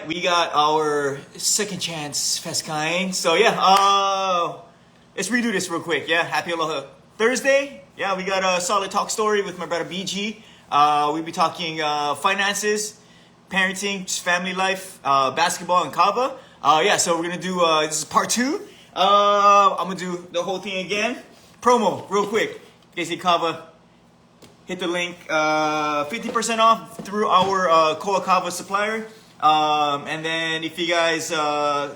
right, we got our second chance fest kind. So yeah, let's redo this real quick. Yeah, happy Aloha Thursday. Yeah, we got a solid talk story with my brother BG. We'll be talking finances, parenting, just family life, basketball, and Kava. Yeah, so we're gonna do this is part two. I'm gonna do the whole thing again. Promo, real quick. Casey Kava, hit the link. 50% off through our Kava supplier. And then if you guys are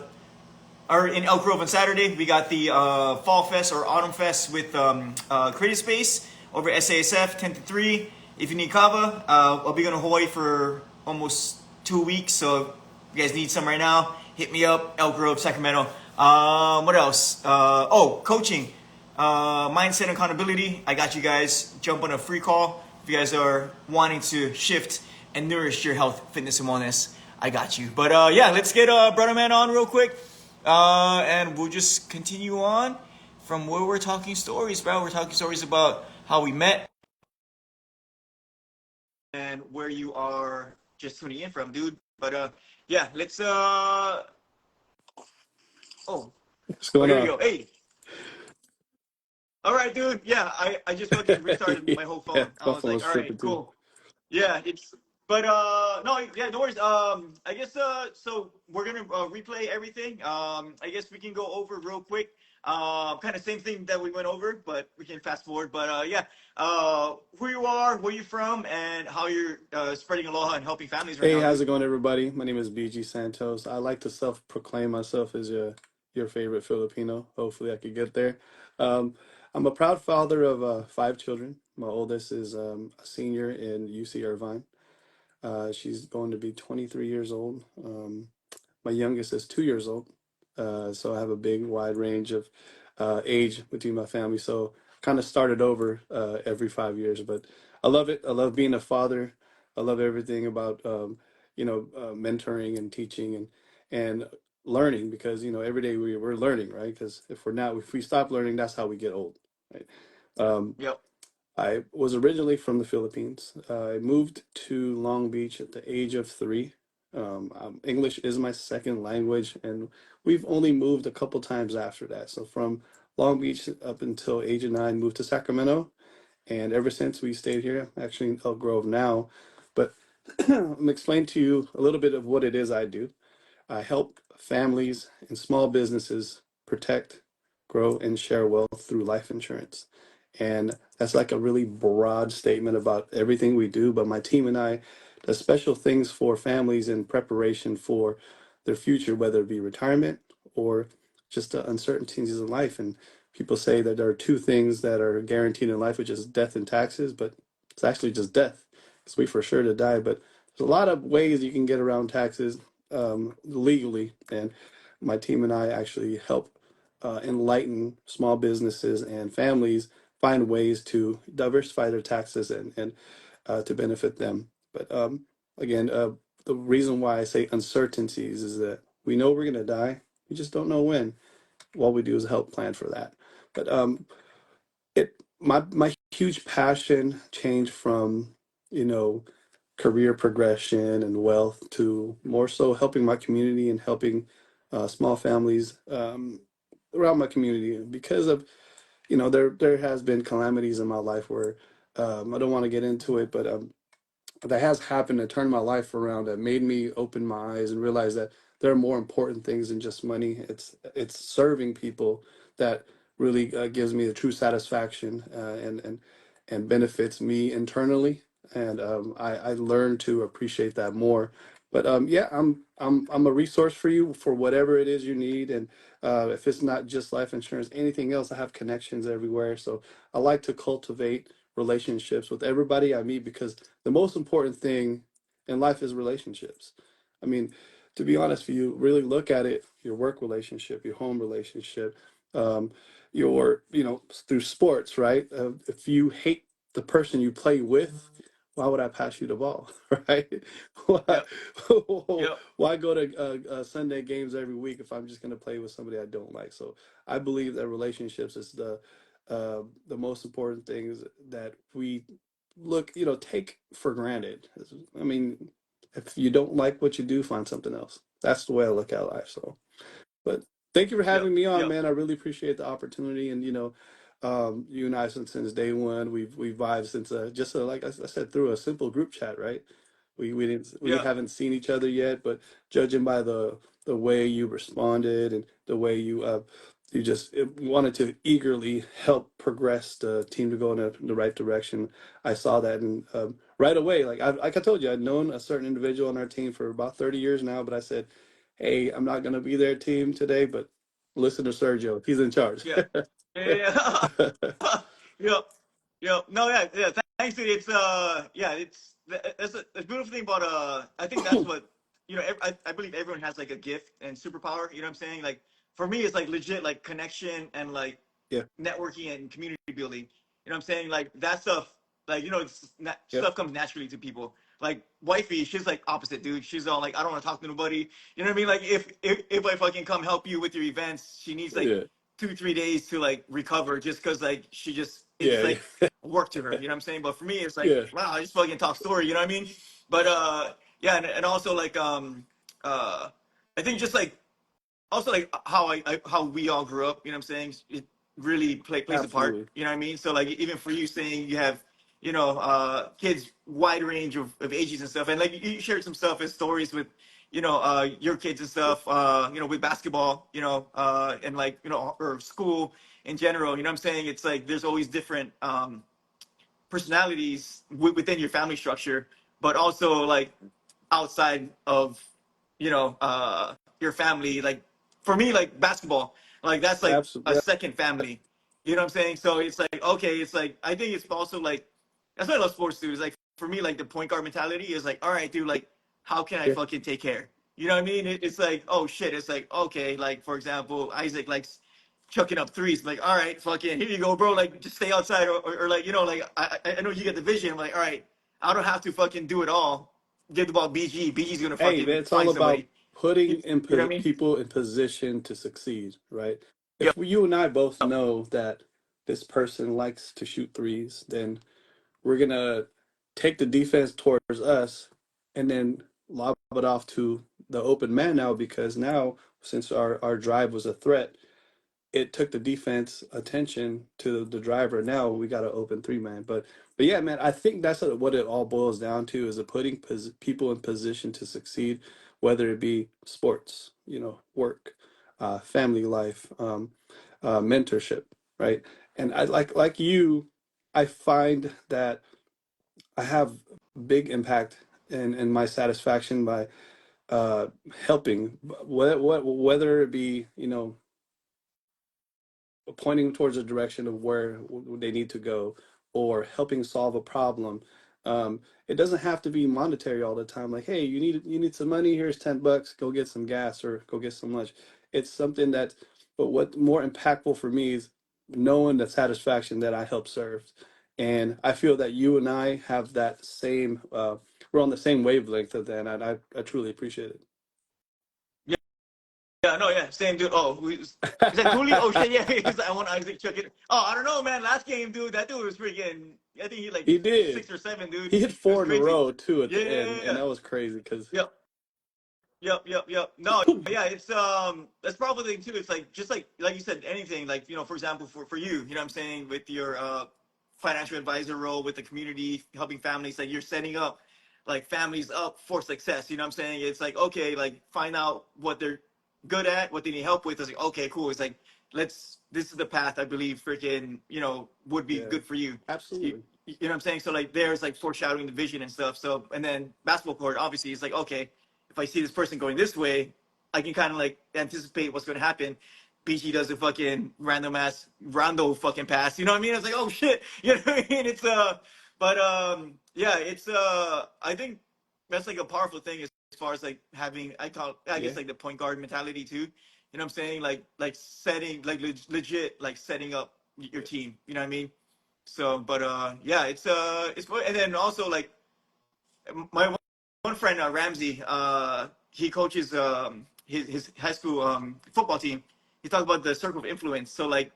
in Elk Grove on Saturday, we got the Fall Fest or Autumn Fest with Creative Space over SASF 10 to 3. If you need Kava, I'll be going to Hawaii for almost 2 weeks. So if you guys need some right now, hit me up. Elk Grove, Sacramento. What else? Coaching. Mindset and accountability. I got you guys. Jump on a free call. If you guys are wanting to shift and nourish your health, fitness, and wellness, I got you. But yeah, let's get Brother Man on real quick. And we'll just continue on from where we're talking stories, bro. We're talking stories about how we met and where you are just tuning in from, dude. But yeah, let's oh, What's going there on? you go. Hey. All right, dude. Yeah, I just fucking restarted my whole Yeah, phone. I my was like, phone's all right, tripping too. cool. Yeah, it's but no, yeah, no worries. I guess so we're gonna replay everything. I guess we can go over real quick. Kind of same thing that we went over, but we can fast forward. But yeah, who you are, where you from, and how you're spreading aloha and helping families right Hey, now, how's dude. it going, everybody? My name is BG Santos. I like to self-proclaim myself as your favorite Filipino. Hopefully, I could get there. Um, I'm a proud father of 5 children. My oldest is a senior in UC Irvine. She's going to be 23 years old. My youngest is 2 years old. So I have a big, wide range of age between my family. So kind of started over every 5 years, but I love it. I love being a father. I love everything about mentoring and teaching and learning because every day we're learning, right? Because if we stop learning, that's how we get old, right? Um, Yep. I was originally from the Philippines. I moved to Long Beach at the age of 3. English is my second language, and we've only moved a couple times after that. So from Long Beach up until age of 9, moved to Sacramento, and ever since we stayed here, actually in Elk Grove now. But I'm gonna explain to you a little bit of what it is I do. I help families and small businesses protect, grow, and share wealth through life insurance. And that's like a really broad statement about everything we do. But my team and I do special things for families in preparation for their future, whether it be retirement or just the uncertainties in life. And people say that there are two things that are guaranteed in life, which is death and taxes, but it's actually just death because we for sure to die. But there's a lot of ways you can get around taxes legally, and my team and I actually help enlighten small businesses and families find ways to diversify their taxes and to benefit them. But again, the reason why I say uncertainties is that we know we're going to die, we just don't know when. All we do is help plan for that. But my huge passion changed from you know career progression and wealth to more so helping my community and helping small families around my community because of there has been calamities in my life where I don't want to get into it, but that has happened to turn my life around, that made me open my eyes and realize that there are more important things than just money. It's serving people that really gives me the true satisfaction and benefits me internally, and I learned to appreciate that more. But yeah, I'm a resource for you for whatever it is you need, and if it's not just life insurance, anything else, I have connections everywhere. So I like to cultivate relationships with everybody I meet because the most important thing in life is relationships. I mean, to be honest with you, really look at it, your work relationship, your home relationship, um, through sports, right? If you hate the person you play with, why would I pass you the ball, right? Why, Yep. Yep. why go to Sunday games every week if I'm just going to play with somebody I don't like? So I believe that relationships is the most important things that we take for granted. I mean, if you don't like what you do, find something else. That's the way I look at life. So, but thank you for Yep. having me on, Yep. man. I really appreciate the opportunity. And you and I since day one, we've vibed since just like I said, through a simple group chat, right? We Yep. haven't seen each other yet, but judging by the way you responded and the way you just wanted to eagerly help progress the team to go in the right direction. I saw that, and right away, like I told you, I'd known a certain individual on our team for about 30 years now, but I said, hey, I'm not going to be their team today, but listen to Sergio. He's in charge. Yeah. Yeah. Yep. Yep. No, yeah, yeah. Thanks, dude. It's yeah, that's a beautiful thing about I think that's what I believe everyone has like a gift and superpower. You know what I'm saying? Like for me, it's like legit like connection and like Yeah. networking and community building. You know what I'm saying? Like that stuff, like Yep. stuff comes naturally to people. Like wifey, she's like opposite, dude. She's all like, I don't want to talk to nobody. You know what I mean? Like if I fucking come help you with your events, she needs like Yeah. 2 3 days to like recover just because like she just it's Yeah. like work to her. You know what I'm saying? But for me, it's like Yeah. wow, I just fucking talk story. You know what I mean? But yeah, and also like I think just like also like how we all grew up, you know what I'm saying? It really plays a part, Absolutely. you know what I mean? So like even for you saying you have, kids wide range of ages and stuff, and like you shared some stuff as stories with, your kids and stuff, with basketball, and like, or school in general, you know what I'm saying? It's like there's always different personalities within your family structure, but also like outside of your family. Like for me, like basketball, like that's like a Absolutely. second family. You know what I'm saying? So it's like okay, it's like I think it's also like that's why I love sports, dude. It's like for me, like the point guard mentality is like, all right, dude, like how can I Yeah. fucking take care? You know what I mean? It's like, oh shit, it's like okay, like for example, Isaac likes chucking up threes. Like, all right, fucking here you go, bro. Like, just stay outside, or like, like I know you get the vision. I'm like, all right, I don't have to fucking do it all. Give the ball BG. BG's gonna Hey, man, fucking it's all find about somebody. putting You in know what I mean? people in position to succeed, right? Yep. If you and I both know that this person likes to shoot threes, then we're gonna take the defense towards us and then lob it off to the open man now, because now since our drive was a threat, it took the defense attention to the driver. Now we got an open three man. But yeah, man, I think that's what it all boils down to, is putting people in position to succeed, whether it be sports, work, family life, mentorship, right? And I like you, I find that I have big impact in my satisfaction by helping, whether it be, pointing towards a direction of where they need to go, or helping solve a problem. It doesn't have to be monetary all the time. Like, hey, you need some money. Here's $10. Go get some gas or go get some lunch. It's something that. But what more impactful for me is knowing the satisfaction that I helped serve, and I feel that you and I have that same. We're on the same wavelength of that, and I truly appreciate Yeah. Yeah. No. Yeah. Same dude. Oh, he's like Cooley. Oh it. shit. Yeah. He's like, I want Isaac Chuck it. Oh, I don't know, man. Last game, dude. That dude was freaking. I think he like He did. 6 or 7, dude. He hit It was four in a crazy. row too at Yeah. the Yeah. end, Yeah. and Yeah. that was crazy because Yep. Yep, yep, yep. No, yeah, it's that's probably the thing too. It's like just like you said, anything like for example, for you, you know what I'm saying, with your financial advisor role with the community, helping families, like you're setting up like families up for success. You know what I'm saying? It's like okay, like find out what they're good at, what they need help with. It's like okay, cool. It's like this is the path I believe freaking would be yeah, good for you. absolutely. You know what I'm saying? So like there's like foreshadowing the vision and stuff. So and then basketball court, obviously, it's like okay, if I see this person going this way, I can kind of like anticipate what's going to happen. BG does a fucking random ass rondo fucking pass. You know what I mean? It's like, oh shit. You know what I mean? It's but yeah, it's I think that's like a powerful thing as far as like having I Yeah, guess like the point guard mentality too. You know what I'm saying? Like setting like legit like setting up your yeah, team. You know what I mean? So, but yeah, it's and then also like my one friend Ramsey, he coaches his high school football team. He talks about the circle of influence. So like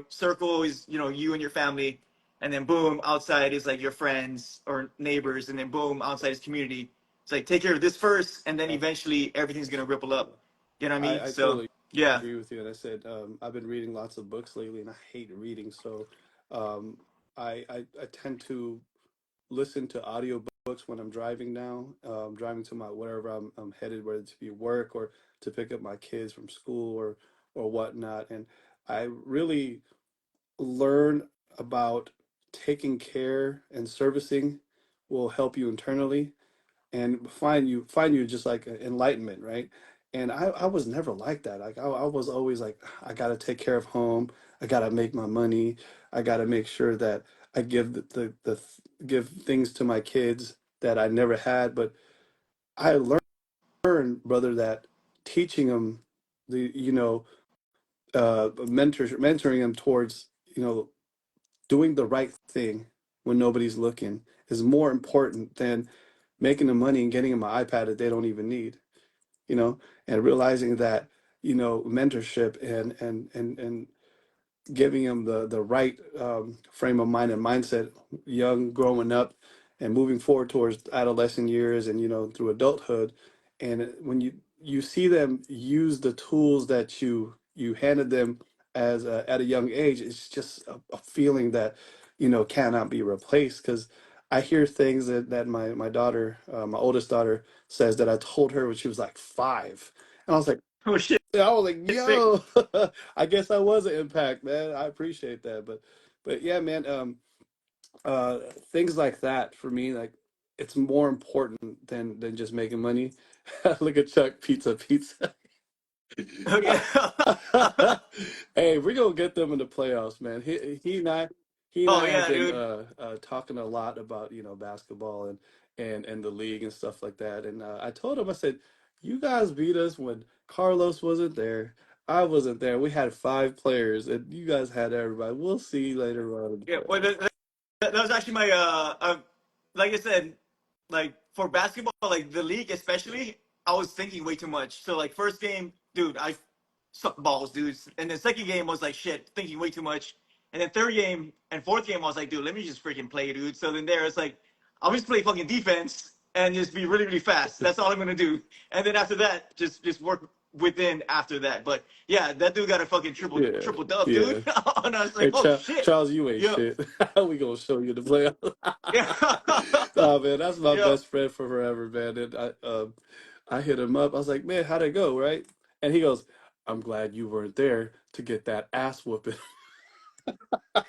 circle is you and your family, and then boom outside is like your friends or neighbors, and then boom outside is community. It's like take care of this first, and then uh, eventually everything's gonna ripple up. You know what I mean? I So totally yeah. agree with you. And I said, I've been reading lots of books lately, and I hate reading. So um, I tend to listen to audiobooks when I'm driving now, driving to my wherever I'm headed, whether to be work or to pick up my kids from school or whatnot. And I really learn about taking care and servicing will help you internally and find you just like enlightenment, right? And I was never like that. Like I was always like, I gotta take care of home, I gotta make my money, I gotta make sure that I give give things to my kids that I never had. But I learned, brother, that teaching them the mentoring them towards doing the right thing when nobody's looking is more important than making the money and getting them an iPad that they don't even need, you know, and realizing that, mentorship and giving them the right frame of mind and mindset, young, growing up, and moving forward towards adolescent years and through adulthood. And when you see them use the tools that you handed them at a young age, it's just a feeling that cannot be replaced. Because I hear things that my daughter, my oldest daughter, says that I told her when she was like 5, and I was like, Oh shit. yeah, I was like, It's sick. yo, I guess I was an impact, man. I appreciate that. But yeah, man, uh, things like that for me, like it's more important than just making money. Look at Chuck, pizza. Oh yeah. Hey, we're gonna get them in the playoffs, man. He and I Oh have yeah, been dude. talking a lot about basketball and the league and stuff like that. And I told him, I said, you guys beat us when Carlos wasn't there. I wasn't there. We had 5 players, and you guys had everybody. We'll see later on in the Yeah. Well, playoffs. that was actually my like I said, like for basketball, like the league especially, I was thinking way too much. So like first game, dude, I sucked balls, dude. And then second game was like shit, thinking way too much. And then third game and fourth game, I was like, dude, let me just freaking play, dude. So then there, it's like, I'll just play fucking defense and just be really, really fast. That's all I'm gonna do. And then after that, just work within after that. But yeah, that dude got a fucking Yeah, triple dub, dude. yeah. And I was like, Hey, oh shit. Charles, you ain't Yeah. shit. We gonna show you the playoffs. Yeah. Oh man, that's my Yeah. best friend for forever, man. And I hit him up. I was like, man, how'd it go, right? And he goes, I'm glad you weren't there to get that ass whooping.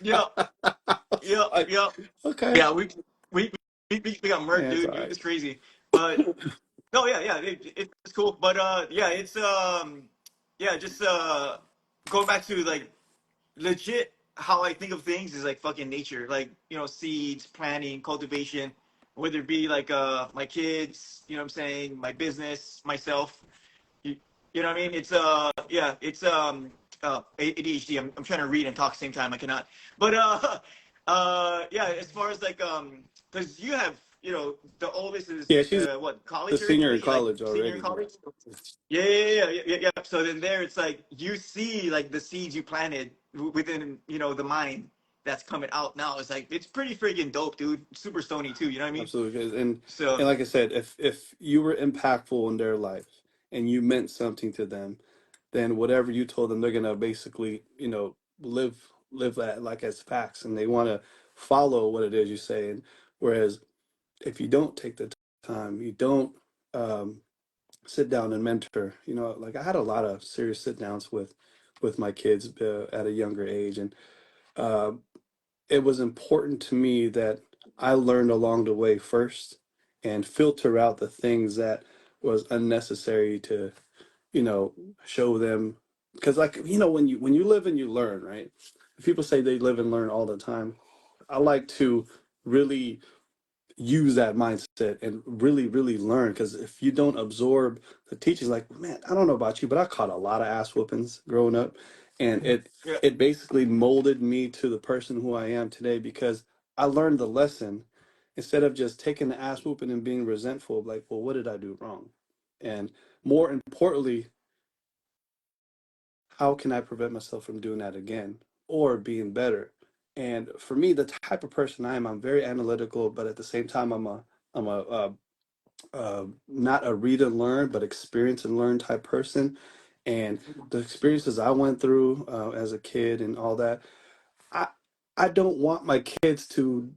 Yeah. I was Yeah. like, Yeah. okay, Yeah. We we got murked, man, it's dude. all It's right. crazy. But no, yeah, yeah, it's cool. But yeah, it's yeah, just going back to like legit how I think of things is like fucking nature, like seeds, planting, cultivation, whether it be like my kids, you know what I'm saying, my business, myself. You, you know what I mean? It's yeah, it's ADHD. I'm trying to read and talk at the same time. I cannot. But yeah, as far as like because you have the oldest Yeah, is she's what, a college senior in already, like college senior in already, man. college. Yeah, yeah, yeah, yeah, yeah, yeah. So then there, it's like you see like the seeds you planted within the mind that's coming out now. It's like it's pretty freaking dope, dude. Super stony too. You know what I mean? Absolutely. 'Cause- And So like I said, if you were impactful in their life and you meant something to them, then whatever you told them, they're gonna basically, live that like as facts, and they want to follow what it is you say. And whereas if you don't take the time, you don't um, sit down and mentor. Like I had a lot of serious sit downs with my kids at a younger age, and uh, it was important to me that I learned along the way first and filter out the things that was unnecessary to, you know, show them. Because like, when you live and you learn, right? People say they live and learn all the time. I like to really use that mindset and really, really learn. Because if you don't absorb the teachings, like, man, I don't know about you, but I caught a lot of ass whoopings growing up, and it yeah, it basically molded me to the person who I am today because I learned the lesson instead of just taking the ass whooping and being resentful. Like, well, what did I do wrong? And more importantly, how can I prevent myself from doing that again or being better? And for me, the type of person I am, I'm very analytical, but at the same time, I'm a not a read and learn, but experience and learn type person. And the experiences I went through as a kid and all that, I I don't want my kids to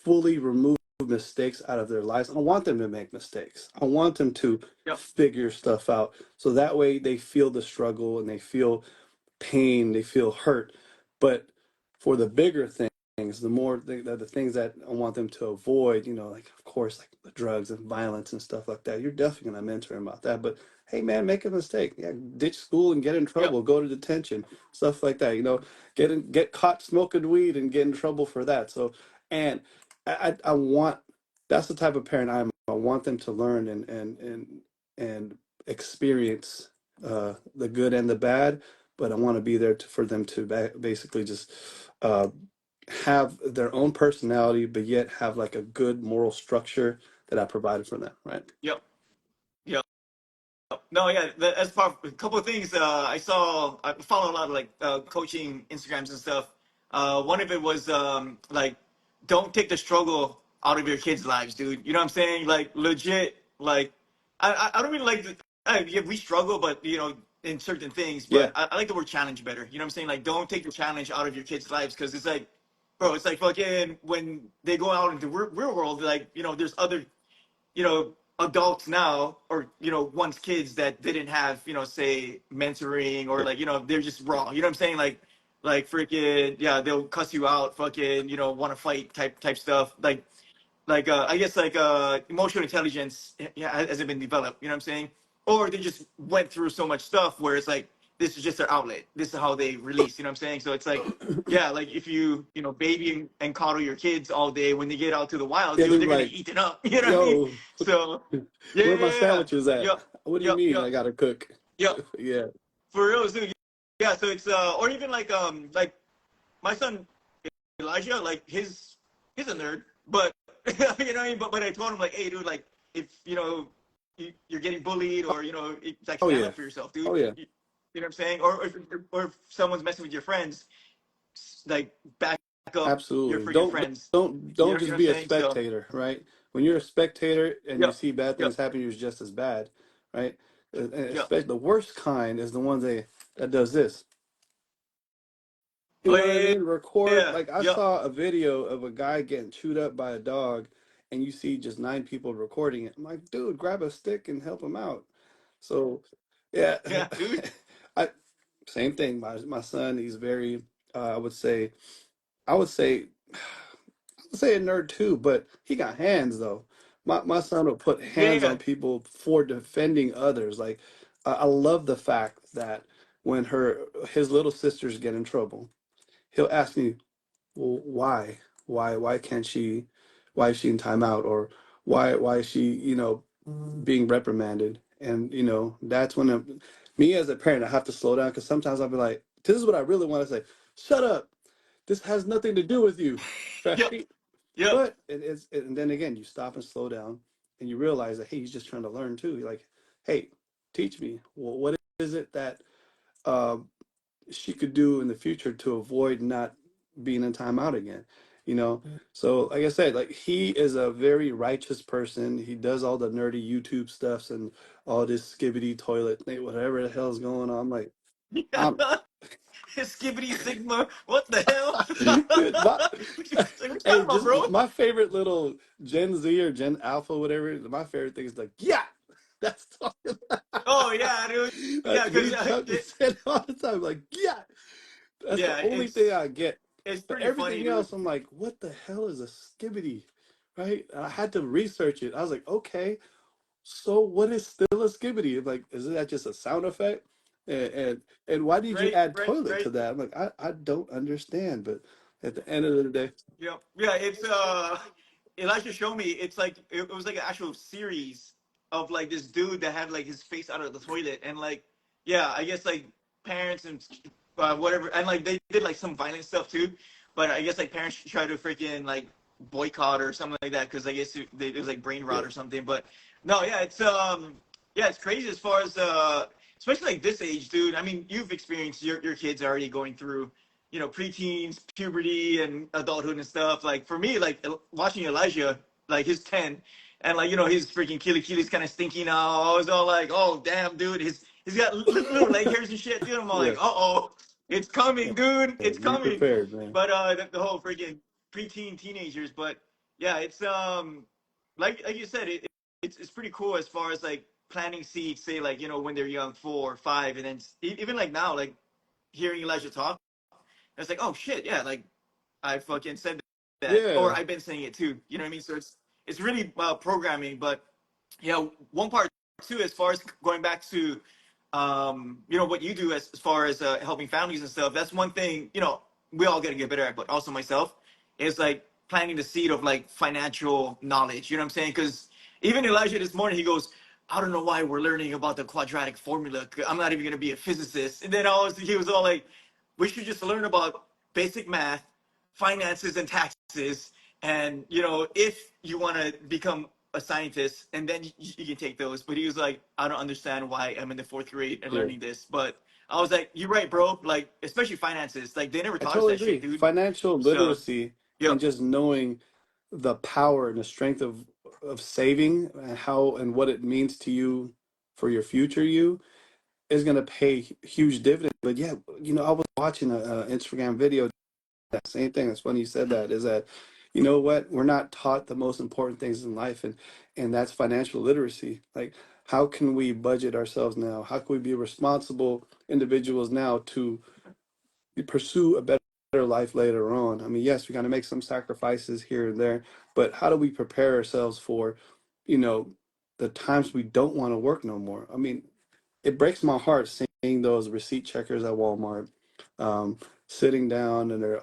fully remove mistakes out of their lives. I want them to make mistakes. I want them to Yep. figure stuff out so that way they feel the struggle and they feel pain, they feel hurt. But for the bigger things, the things that I want them to avoid, like of course, like the drugs and violence and stuff like that. You're definitely gonna mentor them about that. But hey, man, make a mistake, yeah, ditch school and get in Yep. trouble, go to detention, stuff like that. Get caught smoking weed and get in trouble for that. So, and I want that's the type of parent I am. I want them to learn and experience the good and the bad, but I want to be there for them to basically just uh, have their own personality, but yet have like a good moral structure that I provided for them, right? Yep. Yep. No, yeah, that's part. A couple of things. I follow a lot of like coaching Instagrams and stuff. One of it was like, don't take the struggle out of your kids' lives, dude. You know what I'm saying? Like legit. Like, I don't really like. Yeah, we struggle, but in certain things. Yeah, But I like the word challenge better. You know what I'm saying? Like, don't take the challenge out of your kids' lives because it's like, bro, it's like fucking when they go out into real world. Like, there's other adults now, or once kids that didn't have say mentoring, or yeah, like they're just wrong. You know what I'm saying? Like freaking yeah, they'll cuss you out, fucking want to fight type stuff. Like I guess like emotional intelligence, yeah, hasn't been developed. You know what I'm saying? Or they just went through so much stuff where it's like this is just their outlet. This is how they release. You know what I'm saying? So it's like, yeah, like if baby and coddle your kids all day, when they get out to the wild, yeah. dude, They're they're gonna like, eat it up. You know what I mean? yo, So yeah, where yeah, my yeah, yeah. sandwiches at? Yep, What do you yep, mean I yep, gotta cook? yep. Yeah, For real, dude. Yeah. So it's or even like my son Elijah, like he's a nerd, but you know what I mean. But I told him like, hey, dude, like if you're getting bullied, or it's like oh stand yeah, up for yourself, dude. oh yeah, You know what I'm saying? Or if someone's messing with your friends, like back up your absolutely. freaking Don't friends. don't You don't know just what I'm be a saying? So spectator, right? When you're a spectator and you yep, see bad yep, things happen, you're just as bad, right? And yep. especially the worst kind is the one that does this. You Oh know what I yeah, mean? yeah, Record. yeah. Like I Yep. saw a video of a guy getting chewed up by a dog, and you see just 9 people recording it. I'm like, dude, grab a stick and help him out. So, yeah, Yeah, dude. I same thing. My son, he's very, I would say, I would say a nerd too, but he got hands though. My son will put Yeah, hands yeah. on people for defending others. Like, I love the fact that when his little sisters get in trouble, he'll ask me, well, why? Why can't she? Why is she in timeout? Or why is she, being reprimanded? And that's when me as a parent, I have to slow down because sometimes I'll be like, this is what I really want to say. Shut up. This has nothing to do with you, Yep, right? yep. But and then again, you stop and slow down, and you realize that hey, he's just trying to learn too. You're like, hey, teach me. Well, what is it that um, she could do in the future to avoid not being in timeout again, you know? So, like I said, like he is a very righteous person. He does all the nerdy YouTube stuffs and all this skibbity toilet thing, whatever the hell's going on. I'm like, Yeah. I'm, Skibbity Sigma. What the hell? dude, What you talking hey, about, just bro? my favorite little Gen Z or Gen Alpha, whatever. My favorite thing is like, yeah, that's talking. Oh yeah, dude. Yeah, That's because me, Chuck, we said all the time, like, yeah. That's the yeah, only thing I get. it's But pretty funny, everything dude. else, I'm like, what the hell is a skibbity? Right? And I had to research it. I was like, okay, so what is still a skibbity? I'm like, is that just a sound effect? And why did you Right, add right, toilet right. to that? I'm like, I don't understand. But at the end of the day, Yeah, yeah. It's Elijah showed me. It's like it was like an actual series of like this dude that had like his face out of the toilet, and like yeah, I guess like parents and whatever, and like they did like some violent stuff too. But I guess like parents try to freaking like boycott or something like that because I guess it was like brain yeah, rot or something. But no, yeah, it's crazy as far as especially like this age, dude. I mean, you've experienced your kids already going through preteens, puberty, and adulthood and stuff. Like for me, like watching Elijah, like he's 10, and like his freaking Kili's kind of stinky now. I was all like, oh damn, dude, he's got little leg hairs and shit, dude. I'm all like, Yeah. oh, it's coming, dude, Yeah, it's be coming. prepared, man. But the whole freaking preteen teenagers, but yeah, it's like you said, it's pretty cool as far as like planting seeds, say like when they're young, 4 or 5, and then even like now, like hearing Elijah talk, it's like, oh shit, yeah, like I fucking said that, or Yeah. I've been saying it too. You know what I mean? So it's really programming. But yeah, one part too, as far as going back to what you do as far as helping families and stuff. That's one thing we all got to get better at, but also myself is like planting the seed of like financial knowledge. You know what I'm saying? Because even Elijah this morning, he goes, I don't know why we're learning about the quadratic formula. I'm not even gonna be a physicist. And then he was all like, we should just learn about basic math, finances, and taxes. And if you want to become a scientist, and then you can take those. But he was like, I don't understand why I'm in the 4th grade and Yeah. learning this. But I was like, you're right, bro. Like, especially finances. Like, they never I taught us totally that shit, agree. dude. Financial So, literacy and yep. just knowing the power and the strength of saving and how and what it means to you for your future you is going to pay huge dividends. But yeah, I was watching a Instagram video, that same thing. It's funny you said that, is that you know what? We're not taught the most important things in life, and that's financial literacy. Like, how can we budget ourselves now? How can we be responsible individuals now to pursue a better life later on? I mean, yes, we got to make some sacrifices here and there, but how do we prepare ourselves for, you know, the times we don't want to work no more? I mean, it breaks my heart seeing those receipt checkers at Walmart, sitting down in their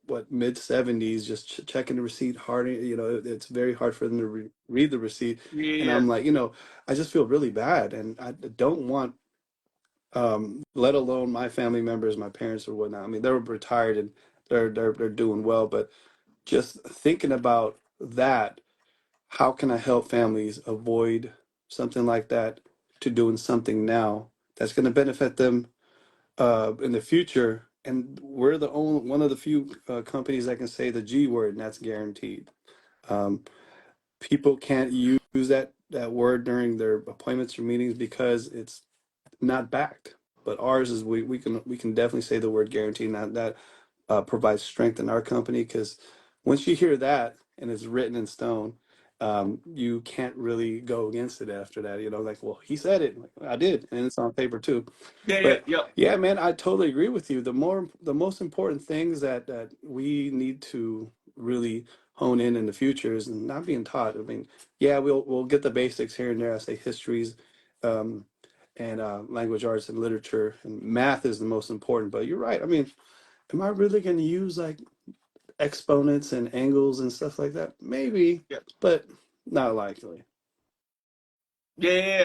what mid 70s, just checking the receipt hard. It's very hard for them to read the receipt, and Yeah. I'm like, I just feel really bad, and I don't want, let alone my family members, my parents or whatnot. I mean, they're retired and they're doing well, but just thinking about that, how can I help families avoid something like that to doing something now that's going to benefit them in the future? And we're the only one of the few companies that can say the G word, and that's guaranteed. Um, People can't use that word during their appointments or meetings because it's not backed. But ours is, we can definitely say the word guarantee. Now that provides strength in our company, because once you hear that and it's written in stone, you can't really go against it after that. Like, well, he said it. Like, I did, and it's on paper too. Yeah, yeah, But yep. yeah, man, I totally agree with you. The most important things that we need to really hone in the future is not being taught. I mean, yeah, we'll get the basics here and there. I say histories, um, and language arts and literature, and math is the most important. But you're right. I mean, am I really going to use like exponents and angles and stuff like that? Maybe, Yep. but not likely. Yeah, yeah, yeah.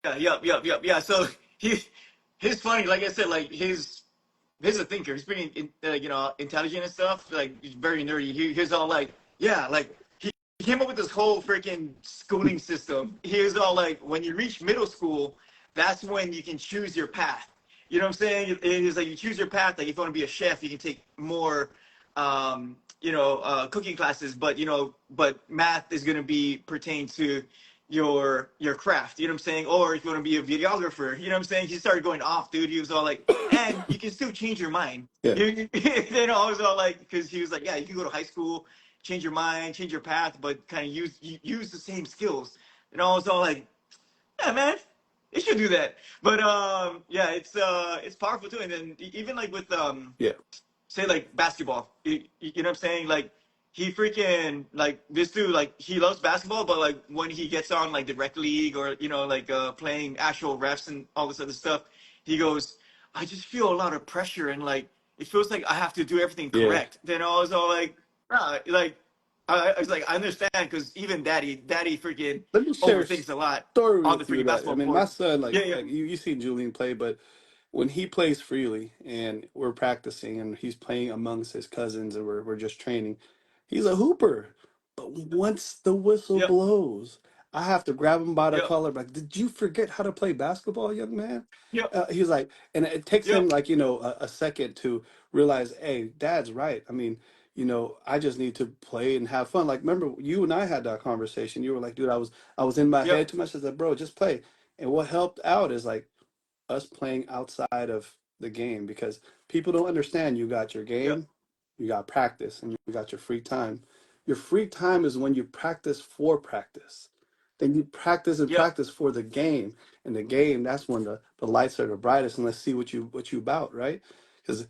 Yeah, yep, yep, yep, yeah. So he he's funny. Like I said, like he's a thinker. He's pretty intelligent and stuff. Like he's very nerdy. He's all like, yeah, like he came up with this whole freaking schooling system. He was all like, when you reach middle school, that's when you can choose your path. You know what I'm saying? It's like you choose your path. Like if you want to be a chef, you can take more, cooking classes. But math is going to be pertained to your craft. You know what I'm saying? Or if you want to be a videographer, you know what I'm saying? He started going off, dude. He was all like, and you can still change your mind. Yeah. I was all like, because he was like, yeah, you can go to high school, change your mind, change your path, but kind of use the same skills. And I was all like, yeah, man, you should do that. But yeah, it's powerful too. And then even like with Yeah. say like basketball. You know what I'm saying? Like he freaking like this dude like he loves basketball, but like when he gets on like the rec league or like playing actual refs and all this other stuff, he goes, I just feel a lot of pressure and like it feels like I have to do everything Yeah. correct. Then I was all like, like I was like I understand because even daddy freaking Let me share a overthinks a lot story on the with you freaking that, I basketball mean, my court. son, Yeah, like yeah, you seen Julian play, but when he plays freely and we're practicing and he's playing amongst his cousins and we're just training, he's a hooper. But once the whistle yep, blows, I have to grab him by the yep, collar, like, did you forget how to play basketball, young man? yep, He's like, and it takes him yep, like, a second to realize, hey, dad's right. I mean, I just need to play and have fun. Like, remember, you and I had that conversation. You were like, dude, I was in my Yep. head too much. I said, bro, just play. And what helped out is like us playing outside of the game, because people don't understand. You got your Yep. game, you got practice, and you got your free time. Your free time is when you practice for practice. Then you practice and Yep. practice for the game. And the game, that's when the lights are the brightest, and let's see what you about, right? Because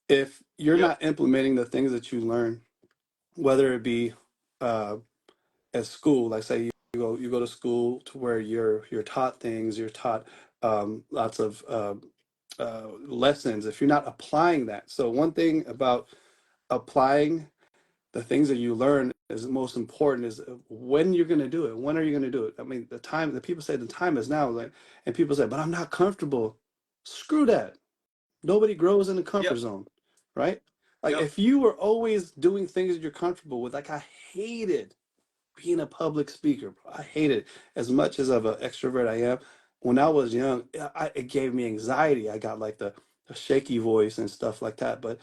if you're Yep. not implementing the things that you learn, whether it be uh, at school, like say you go to school to where you're taught things, you're taught lots of lessons. If you're not applying that, so one thing about applying the things that you learn is most important is when you're going to do it. When are you going to do it? I mean, the people say the time is now, like, and people say, but I'm not comfortable. Screw that. Nobody grows in the comfort Yep. zone, right? Like Yep. if you were always doing things that you're comfortable with, like I hated being a public speaker, bro. I hate it as much as of an extrovert I am. When I was young, it gave me anxiety. I got like the shaky voice and stuff like that. But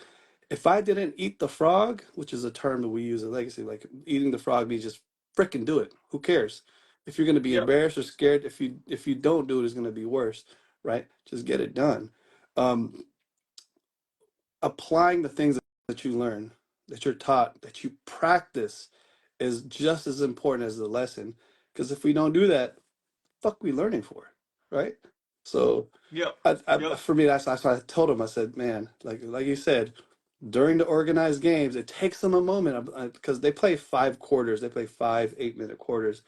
if I didn't eat the frog, which is a term that we use in legacy, like eating the frog means just freaking do it. Who cares? If you're gonna be Yep. embarrassed or scared, if you don't do it, it's gonna be worse, right? Just get it done. Um, Applying the things that you learn, that you're taught, that you practice is just as important as the lesson. Because if we don't do that, fuck we learning for, right? So Yep. Yep. for me, that's why I told him. I said, man, like you said, during the organized games, it takes them a moment because they play 5 quarters. They play 5 8-minute quarters.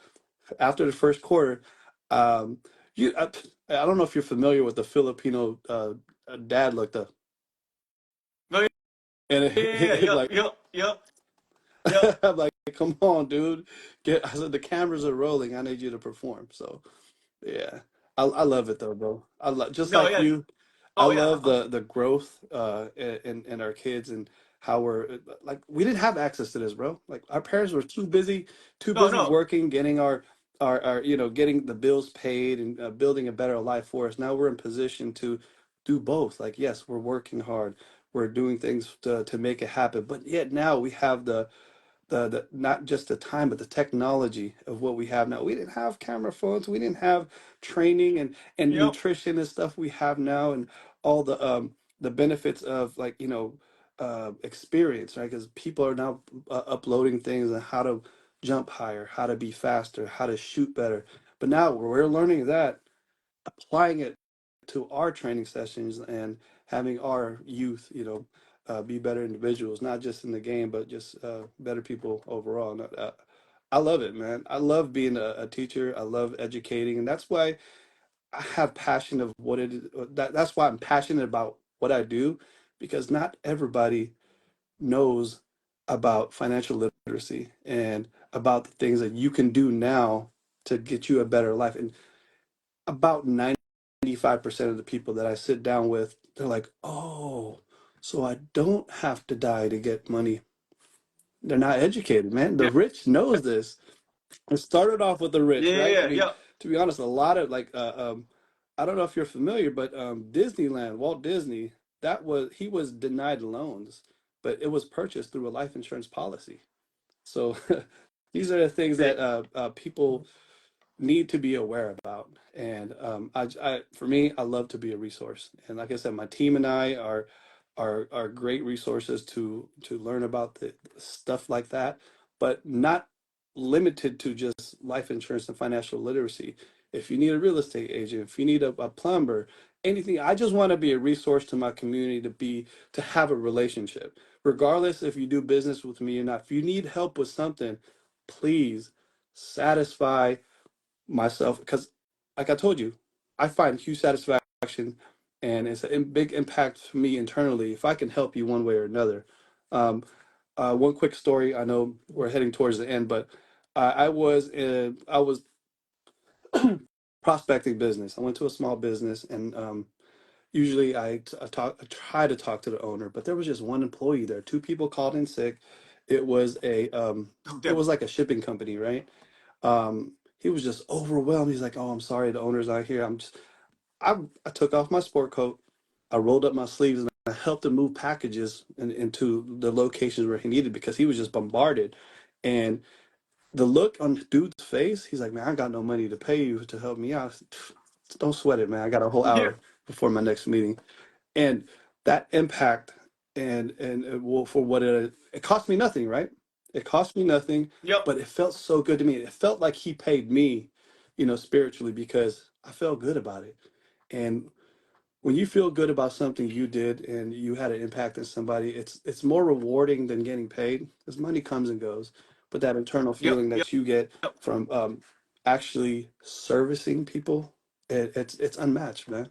After the first quarter, um, I don't know if you're familiar with the Filipino dad look, the No, yeah, and yeah, yeah, it, yep, like yep, yep, yep. I'm like, come on, dude. I said the cameras are rolling. I need you to perform. So yeah, I love it though, bro. Just No, like yeah. you. I Oh, yeah. love Uh-huh. the growth in our kids, and how we're like we didn't have access to this, bro. Like our parents were too No, busy no. working, getting our getting the bills paid and building a better life for us. Now we're in position to do both. Like yes, we're working hard, we're doing things to make it happen, but yet now we have the not just the time but the technology of what we have now. We didn't have camera phones, we didn't have training and Yep. nutrition and stuff we have now, and all the benefits of like experience, right? Because people are now uploading things on how to jump higher, how to be faster, how to shoot better. But now we're learning that, applying it to our training sessions, and having our youth, be better individuals, not just in the game, but just better people overall. And I love it, man. I love being a teacher. I love educating, and that's why I have passion of what it is. That's why I'm passionate about what I do, because not everybody knows about financial literacy and about the things that you can do now to get you a better life. And about 95% of the people that I sit down with, they're like, oh, so I don't have to die to get money. They're not educated, man. The Yep. rich knows this. It started off with the rich, right? I Yeah, mean, yep. to be honest, a lot of like, I don't know if you're familiar, but Disneyland, Walt Disney, he was denied loans, but it was purchased through a life insurance policy. So these are the things They, that people need to be aware about. And for me, I love to be a resource. And like I said, my team and I are great resources to learn about the stuff like that, but not limited to just life insurance and financial literacy. If you need a real estate agent, if you need a plumber, anything, I just want to be a resource to my community, to have a relationship, regardless if you do business with me or not. If you need help with something, please satisfy myself, because like I told you, I find huge satisfaction, and it's a big impact for me internally if I can help you one way or another. um, One quick story, I know we're heading towards the end, but I was prospecting business. I went to a small business, and usually I try to talk to the owner, but there was just one employee there. Two people called in sick. It was oh, it damn. was like a shipping company, right? He was just overwhelmed. He's like, "Oh, I'm sorry, the owner's not here." I took off my sport coat, I rolled up my sleeves, and I helped him move packages into the locations where he needed because he was just bombarded. And the look on dude's face, he's like, man, I got no money to pay you to help me out. I said, don't sweat it, man. I got a whole Yeah. hour before my next meeting. And that impact and well, for what it cost me nothing, right? It cost me nothing, Yep. but it felt so good to me. It felt like he paid me, spiritually because I felt good about it. And when you feel good about something you did and you had an impact on somebody, it's more rewarding than getting paid because money comes and goes. But that internal Yep. feeling Yep. that you get Yep. from actually servicing people, it's unmatched, man.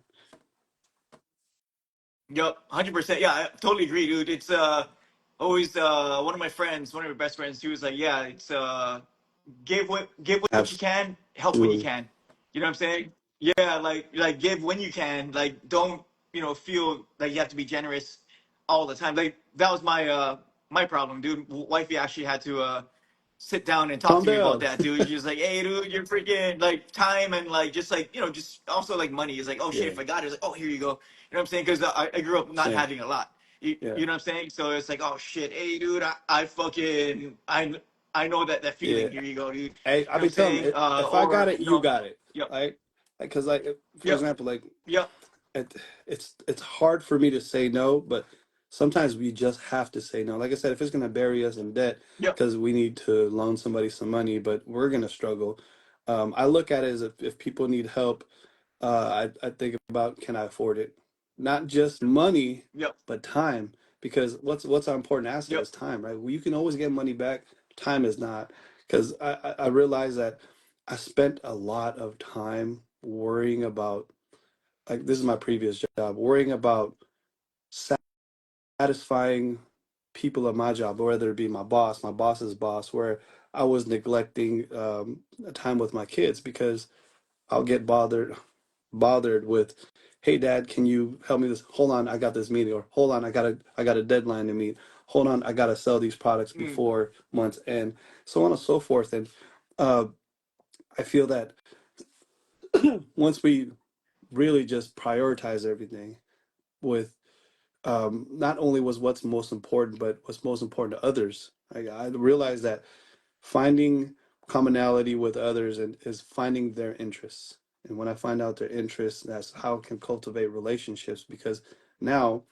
Yep. 100%. Yeah, I totally agree, dude. It's always one of my friends, one of my best friends, he was like, yeah, it's give what you can, help when you Absolutely. can. You know what I'm saying? Yeah, like give when you can. Like don't feel like you have to be generous all the time. Like that was my problem, dude. Wifey actually had to sit down and talk Calm to me about down. that, dude. She's like, hey, dude, you're freaking like time and like just like just also like money is like, oh shit, Yeah, if I got it, it's like, oh, here you go. You know what I'm saying? Because I grew up not same. having a lot. Yeah, You know what I'm saying? So it's like, oh shit, hey, dude, I fucking I know that yeah. feeling. Here you go, dude. You Hey, know I what I'm be telling them, saying? if I got Or it, you got it, yep, right? Because like, for yep, example, like yep, it, it's hard for me to say no, but sometimes we just have to say no. Like I said, if it's gonna bury us in debt yep, because we need to loan somebody some money, but we're gonna struggle. I look at it as if people need help, I think about can I afford it? Not just money, yep, but time. Because what's our important asset yep, is time, right? Well, you can always get money back. Time is not. Because I realize that I spent a lot of time worrying about, like, this is my previous job, worrying about satisfying people at my job, whether it be my boss, my boss's boss, where I was neglecting time with my kids because I'll get bothered with, hey dad, can you help me this? Hold on, I got this meeting, or hold on, I got a deadline to meet. Hold on, I gotta sell these products mm, before month's end, so on and so forth. And uh, I feel that once we really just prioritize everything with not only was what's most important, but what's most important to others. I realized that finding commonality with others and is finding their interests. And when I find out their interests, that's how I can cultivate relationships. Because now,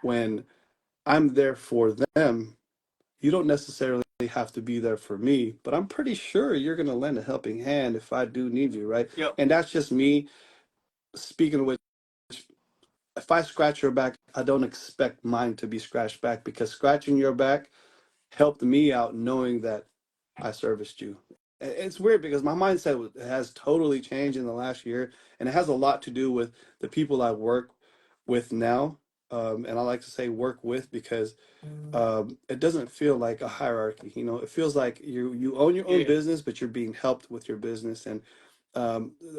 when I'm there for them, you don't necessarily have to be there for me, but I'm pretty sure you're going to lend a helping hand if I do need you, right? yep, And that's just me speaking with. If I scratch your back, I don't expect mine to be scratched back because scratching your back helped me out knowing that I serviced you. It's weird because my mindset has totally changed in the last year, and it has a lot to do with the people I work with now. And I like to say work with because it doesn't feel like a hierarchy. It feels like you own your own yeah. business, but you're being helped with your business. And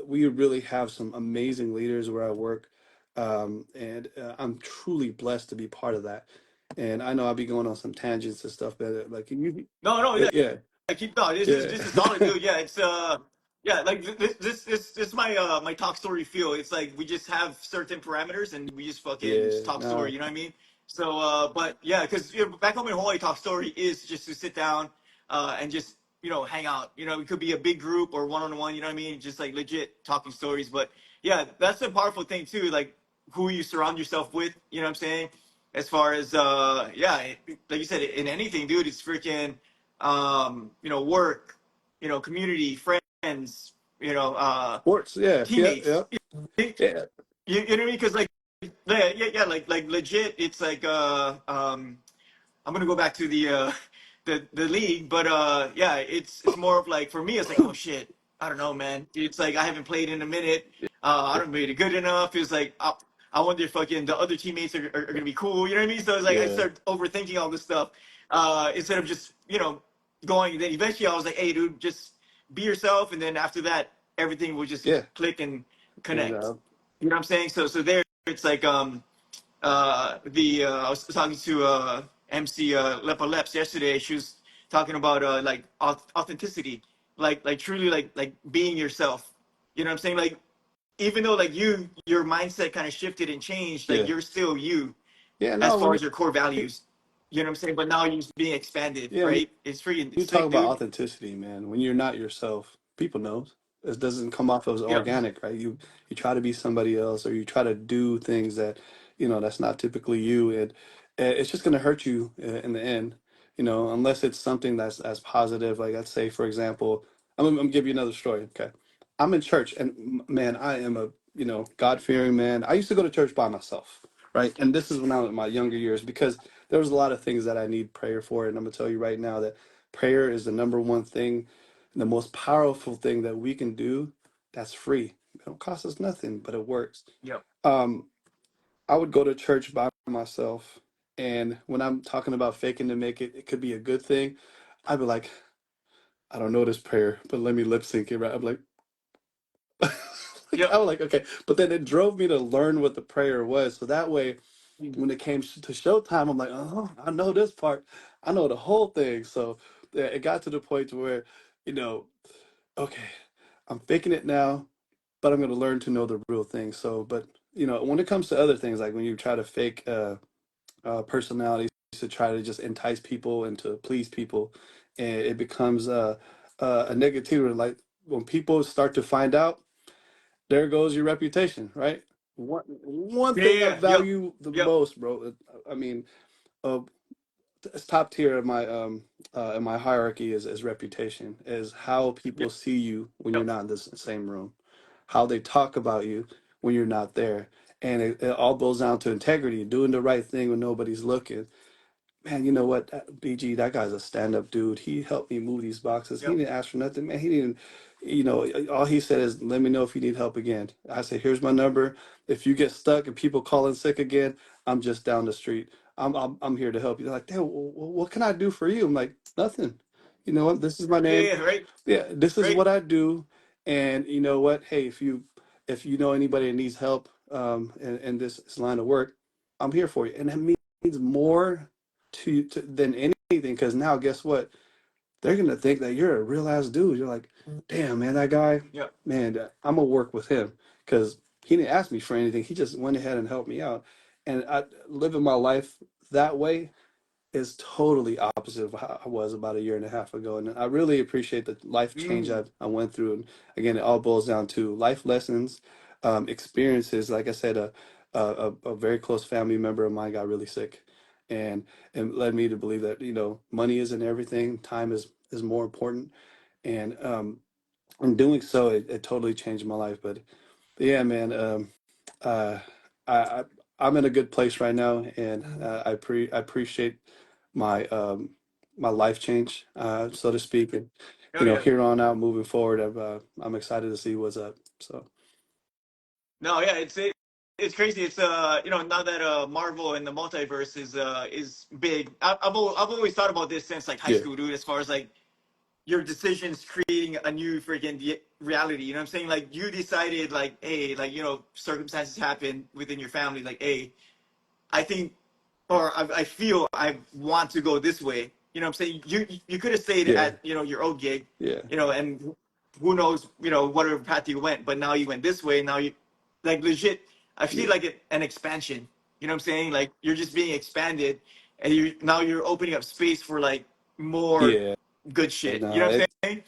we really have some amazing leaders where I work, and I'm truly blessed to be part of that. And I know I'll be going on some tangents and stuff, but like you, No, no, yeah. yeah, Keep no. yeah, This is solid, dude. Yeah, it's yeah. Like this my my talk story feel. It's like we just have certain parameters and we just fucking just yeah. talk story. No, You know what I mean? So, but yeah, because back home in Hawaii, talk story is just to sit down and just hang out. It could be a big group or one on one. You know what I mean? Just like legit talking stories. But yeah, that's a powerful thing too. Like who you surround yourself with. You know what I'm saying? As far as yeah, like you said, in anything, dude, it's freaking work, community, friends, sports. Yeah, yeah, teammates. yeah, yeah, You know what I mean? Because like, yeah, like legit, it's like I'm gonna go back to the the league, but yeah, it's more of like for me, it's like oh shit, I don't know, man. It's like I haven't played in a minute. I don't made it good enough. It's like I wonder if fucking the other teammates are gonna be cool. You know what I mean? So it's like I yeah, start overthinking all this stuff instead of just going. Then eventually I was like, hey, dude, just be yourself, and then after that, everything will just yeah. click and And connect. You know what I'm saying? So there, it's like the I was talking to MC Lepa Leps yesterday. She was talking about like authenticity, like truly like being yourself. You know what I'm saying? Like even though like your mindset kind of shifted and changed, like yeah, you're still you. Yeah, as no, far when as your core you values. You know what I'm saying? But now you're just being expanded, yeah, when right? It's freaking you talk sick, about dude. authenticity, man, when you're not yourself, people know. It doesn't come off as Yep. organic, right? You try to be somebody else, or you try to do things that, that's not typically you, and it's just going to hurt you in the end, unless it's something that's as positive. Like, let's say, for example, I'm gonna give you another story. Okay, I'm in church, and man, I am a God-fearing man. I used to go to church by myself, right? And this is when I was in my younger years, because there was a lot of things that I need prayer for, and I'm gonna tell you right now that prayer is the number one thing, the most powerful thing that we can do. That's free. It don't cost us nothing, but it works. Yep. Um, I would go to church by myself, and when I'm talking about faking to make it, it could be a good thing. I'd be like, I don't know this prayer, but let me lip sync it, right? I'm like, like, Yep. I was like, okay, but then it drove me to learn what the prayer was, so that way when it came to showtime, I'm like, oh, I know this part. I know the whole thing. So yeah, it got to the point to where, you know, okay, I'm faking it now, but I'm going to learn to know the real thing. So, but when it comes to other things, like when you try to fake personalities to try to just entice people and to please people, and it becomes a negativity. Like when people start to find out, there goes your reputation, right? One Yeah. Yeah. thing I Yeah. Yep. value the Yep. most, bro. I mean, uh, it's top tier in my hierarchy is reputation, is how people Yep. see you when you're Yep. not in this same room, how they talk about you when you're not there, and it all boils down to integrity, doing the right thing when nobody's looking. Man, you know what, BG, that guy's a stand-up dude. He helped me move these boxes. He Yep. didn't ask for nothing, man. He didn't, all he said is, let me know if you need help again. I said, here's my number. If you get stuck and people calling sick again, I'm just down the street. I'm here to help you. They're like, damn, what can I do for you? I'm like, nothing. You know what? This is my Yeah. name. Yeah. Right. Yeah, this is Right. what I do. And you know what? Hey, if you know anybody that needs help in this line of work, I'm here for you. And that means more to than anything, because now guess what, they're gonna think that you're a real ass dude. You're like, damn man, that guy, Yep. man, I'm gonna work with him because he didn't ask me for anything. He just went ahead and helped me out, and I living my life that way is totally opposite of how I was about a year and a half ago. And I really appreciate the life change Mm. I went through. And again, it all boils down to life lessons, experiences. Like I said, a very close family member of mine got really sick, and and led me to believe that money isn't everything. Time is more important. And in doing so, it totally changed my life. But yeah, man, uh, I, I I'm in a good place right now, and I appreciate my my life change, so to speak, and Oh yeah. here on out, moving forward, I'm excited to see what's up. So No. Yeah. It's crazy. It's now that Marvel and the multiverse is big. I've always thought about this since like high yeah, school, dude. As far as like your decisions creating a new freaking reality. You know what I'm saying? Like you decided, like, hey, like circumstances happen within your family. Like, hey, I think, or I feel I want to go this way. You know what I'm saying? You could have stayed yeah, at your old gig, yeah, and who knows, whatever path you went. But now you went this way. Now you, like, legit. I see yeah, like an expansion. You know what I'm saying? Like you're just being expanded, and you're opening up space for like more yeah. good shit. You know No, what I'm saying?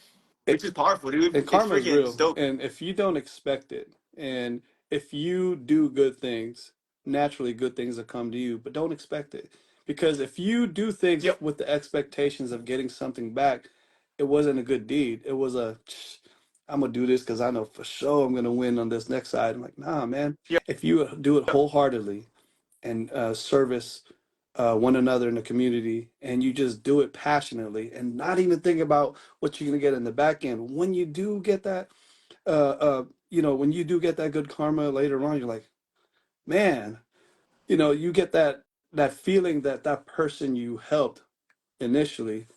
it Which is powerful, dude. and It's karma is freaking it's real. dope. And if you don't expect it, and if you do good things, naturally good things will come to you, but don't expect it. Because if you do things Yep. with the expectations of getting something back, it wasn't a good deed. It was I'm gonna do this because I know for sure I'm gonna win on this next side. I'm like, nah, man. Yep. If you do it Yep. wholeheartedly and service one another in the community, and you just do it passionately and not even think about what you're going to get in the back end, when you do get that when you do get that good karma later on, you're like, man, you get that feeling that that person you helped initially,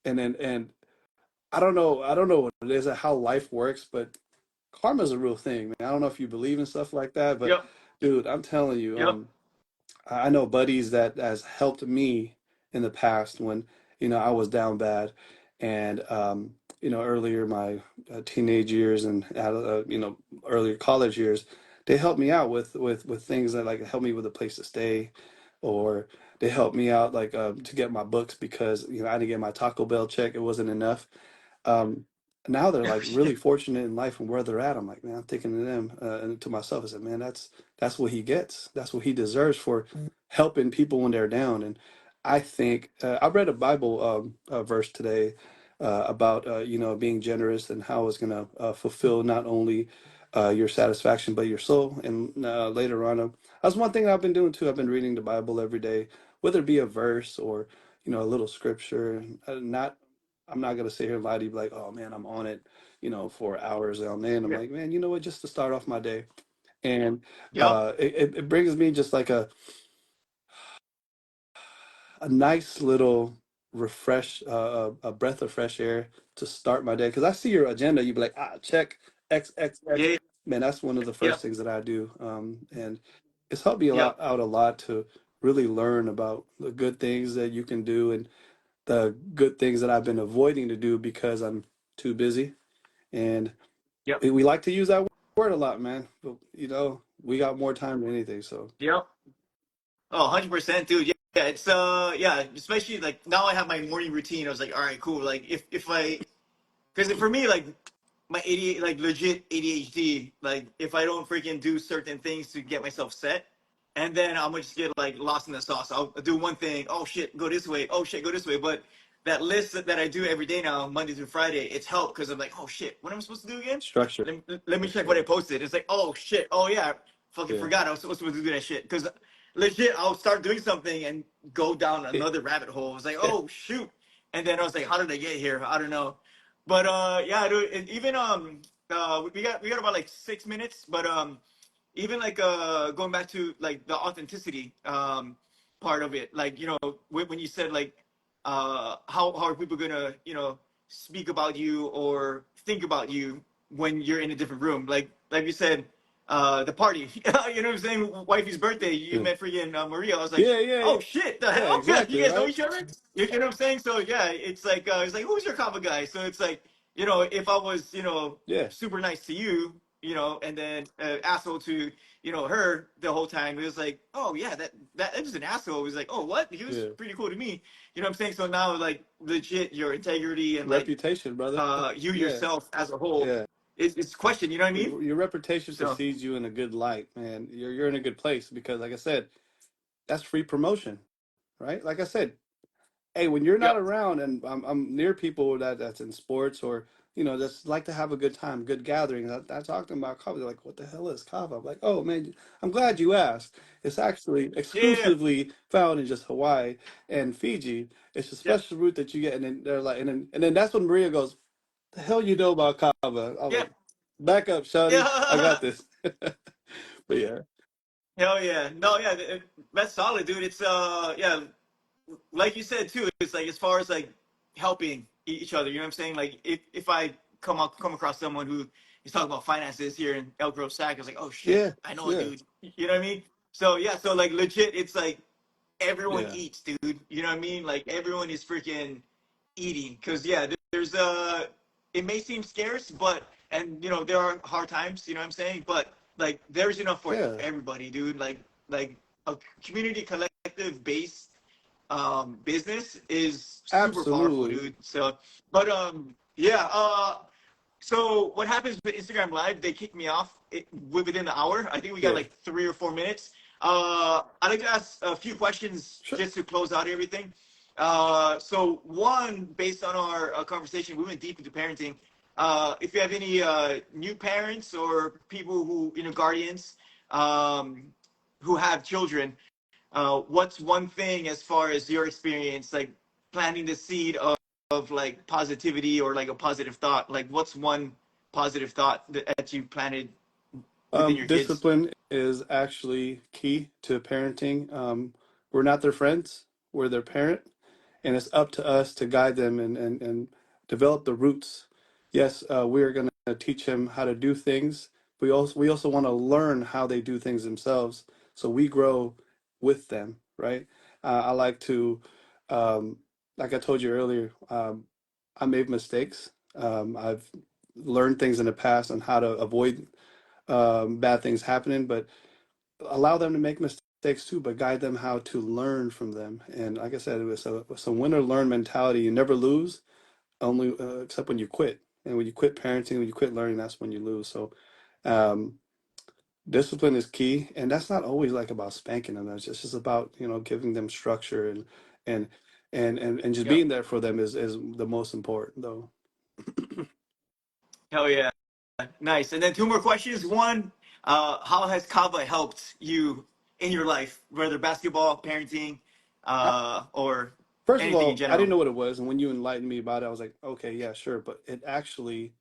and I don't know what it is, how life works, but karma is a real thing, man. I don't know if you believe in stuff like that, but Yep. dude, I'm telling you, Yep. I know buddies that has helped me in the past when I was down bad, and earlier my teenage years and earlier college years, they helped me out with things that like helped me with a place to stay, or they helped me out like to get my books because I didn't get my Taco Bell check. It wasn't enough. um, Now they're like really fortunate in life and where they're at. I'm like, man, I'm thinking to them and to myself. I said, man, that's what he gets. That's what he deserves for helping people when they're down. And I think I read a Bible verse today about being generous and how it's gonna fulfill not only your satisfaction but your soul. And later on, that's one thing I've been doing too. I've been reading the Bible every day, whether it be a verse or a little scripture. Not I'm not gonna sit here and lie to you, be like, oh man, I'm on it, for hours on end. I'm Yeah. like, man, you know what? Just to start off my day, and Yep. it brings me just like a nice little a breath of fresh air to start my day. Because I see your agenda, you'd be like, check X X X. Yeah. Man, that's one of the Yep. first things that I do, and it's helped me Yep. out a lot to really learn about the good things that you can do and the good things that I've been avoiding to do because I'm too busy. And Yep. we like to use that word a lot, man. But we got more time than anything. So Yep. Oh, 100%, dude. Yeah. Yeah. It's yeah, especially like now I have my morning routine. I was like, all right, cool. Like if I because for me, like my ADHD, like legit ADHD, like if I don't freaking do certain things to get myself set, and then I'm gonna just get like lost in the sauce. I'll do one thing. Oh shit, go this way. Oh shit, go this way. But that list that I do every day now, Monday through Friday, it's helped because I'm like, oh shit, what am I supposed to do again? structure. Let me check what Yeah. I posted. It's like, oh shit, oh yeah, fucking Yeah. forgot I was supposed to do that shit. Because legit, I'll start doing something and go down another rabbit hole. I was like, oh shoot, and then I was like, how did I get here? I don't know. But yeah, dude, even we got about like 6 minutes, but even like going back to like the authenticity part of it, like when you said like how are people gonna speak about you or think about you when you're in a different room, like you said, the party, you know what I'm saying, wifey's birthday, you Yeah. met freaking Maria. I was like, Yeah. Yeah. oh Yeah. shit, the Yeah. hell, you Exactly. guys know Right. each other, you know what I'm saying? So yeah, it's like, who's your Kava guy? So it's like, if I was Yeah. super nice to you, and then asshole to her the whole time, it was like, oh yeah, that was an asshole. It was like, oh what, he was Yeah. pretty cool to me, you know what I'm saying? So now like legit your integrity and like Reputation, brother. you Yeah. yourself as a whole Yeah. is questioned, you know what I mean? Your reputation So precedes you in a good light, man. You're in a good place because, like I said, that's free promotion, right? Like I said, hey, when you're not yep. around and I'm near people that's in sports or just like to have a good time, good gatherings. I talk to them about Kava. They're like, "What the hell is Kava?" I'm like, "Oh man, I'm glad you asked. It's actually Yeah. exclusively found in just Hawaii and Fiji. It's a Yeah. special root that you get." And then they're like, and then that's when Maria goes, "The hell you know about Kava?" I'm Yeah. like, "Back up, Shawty. I got Yeah. this." But yeah, Hell yeah, no, yeah, that's solid, dude. It's yeah, like you said too, it's like as far as like helping each other, you know what I'm saying? Like if I come across someone who is talking about finances here in Elk Grove Sac, it's like, oh shit, yeah, I know a yeah, dude. You know what I mean? So yeah, so like legit, it's like everyone yeah, eats, dude. You know what I mean? Like everyone is freaking eating because yeah, there's it may seem scarce, but and there are hard times. You know what I'm saying? But like there's enough for yeah. everybody, dude. Like a community collective based business is super powerful, Absolutely. dude. So, but yeah, so what happens with Instagram Live? They kick me off within the hour. I think we got Yeah, like 3 or 4 minutes. I'd like to ask a few questions sure. just to close out everything. So one, based on our conversation, we went deep into parenting. If you have any new parents or people who guardians um, who have children, what's one thing as far as your experience, like planting the seed of like positivity or like a positive thought? Like, what's one positive thought that you planted within your kids? Discipline is actually key to parenting. We're not their friends, we're their parent, and it's up to us to guide them and develop the roots. Yes, we are going to teach them how to do things. We also want to learn how they do things themselves, so we grow with them, right? I like to, um, like I told you earlier, I made mistakes. I've learned things in the past on how to avoid bad things happening, but allow them to make mistakes. mistakes too, but guide them how to learn from them. And like I said, it's a win or learn mentality. You never lose, only except when you quit. And when you quit parenting, when you quit learning, that's when you lose. So, um, discipline is key, and that's not always like about spanking them. It's just about, giving them structure and and just Yep. being there for them is the most important though. Hell yeah. Nice. And then two more questions. One, how has Kava helped you in your life, whether basketball, parenting, I, or First of anything in all, I didn't general? know what it was, and when you enlightened me about it, I was like, okay, yeah, sure. But it actually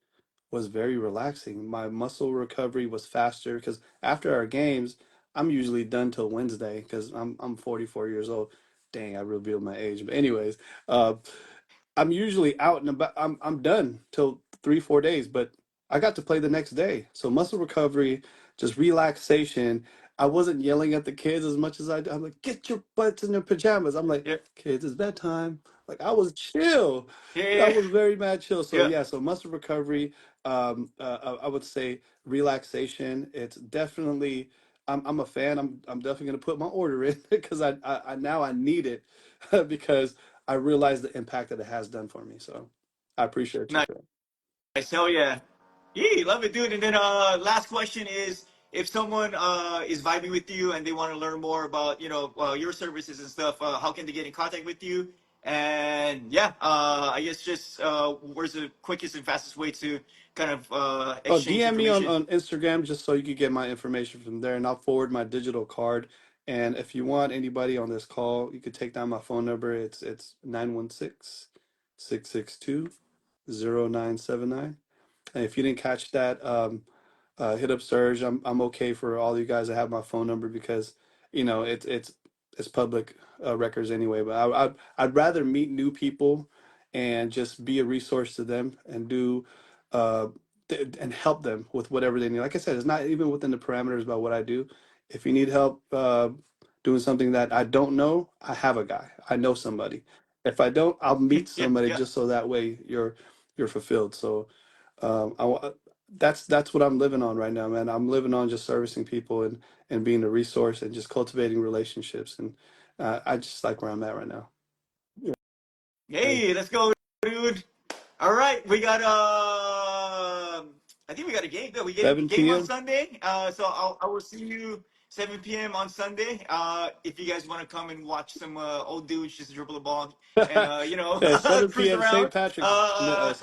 was very relaxing. My muscle recovery was faster because after our games, I'm usually done till Wednesday because I'm 44 years old. Dang, I revealed my age. But anyways, uh, I'm usually out and about. I'm done till 3 4 days, but I got to play the next day. So muscle recovery, just relaxation. I wasn't yelling at the kids as much as I'm like, get your butts in your pajamas. I'm like, Yeah. kids, it's bedtime. Like I was chill. I Yeah. was very mad chill. So Yeah. yeah, so muscle recovery. I would say relaxation. It's definitely. I'm a fan. I'm definitely gonna put my order in because I now I need it because I realize the impact that it has done for me. So I appreciate you Nice. for that. Hell yeah. Yeah, love it, dude. And then last question is, if someone is vibing with you and they want to learn more about, your services and stuff, how can they get in contact with you? And yeah, I guess just where's the quickest and fastest way to kind of Oh, exchange DM me on, information? on Instagram just so you could get my information from there, and I'll forward my digital card. And if you want anybody on this call, you could take down my phone number. It's 916-662-0979. And if you didn't catch that, hit up Surge. I'm okay for all you guys to have my phone number because it's public records anyway. But I'd rather meet new people and just be a resource to them and do uh, and help them with whatever they need. Like I said, it's not even within the parameters about what I do. If you need help doing something that I don't know, I have a guy. I know somebody. If I don't, I'll meet Yeah, somebody yeah. just so that way you're fulfilled. So that's what I'm living on right now, man. I'm living on just servicing people and being a resource and just cultivating relationships. And I just like where I'm at right now. Yeah. And Hey, let's go, dude. All right, we got I think we got a game. Yeah, we get a 7 game on p.m. Sunday. So I will see you 7 p.m. on Sunday. If you guys want to come and watch some old dudes just dribble the ball and Yeah, 7 cruise p.m. around. St. Patrick's Middle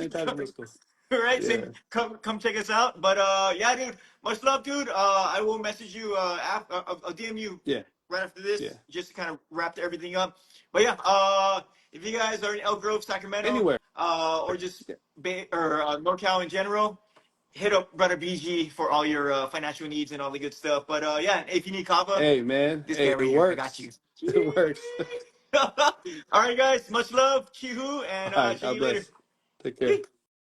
School. Right, Yeah, same. Come check us out. But yeah, dude, much love, dude. I will message you. I'll DM you yeah, right after yeah. this, just to kind of wrap everything up. But yeah, if you guys are in Elk Grove, Sacramento, Anywhere. or just Yeah. NorCal in general, hit up Brother BG for all your financial needs and all the good stuff. But yeah, if you need Kava, Hey, man. this guy Hey, it right here, I got you. works. It works. All right, guys, much love, Chihu, and All right. check God you later. bless. Take care.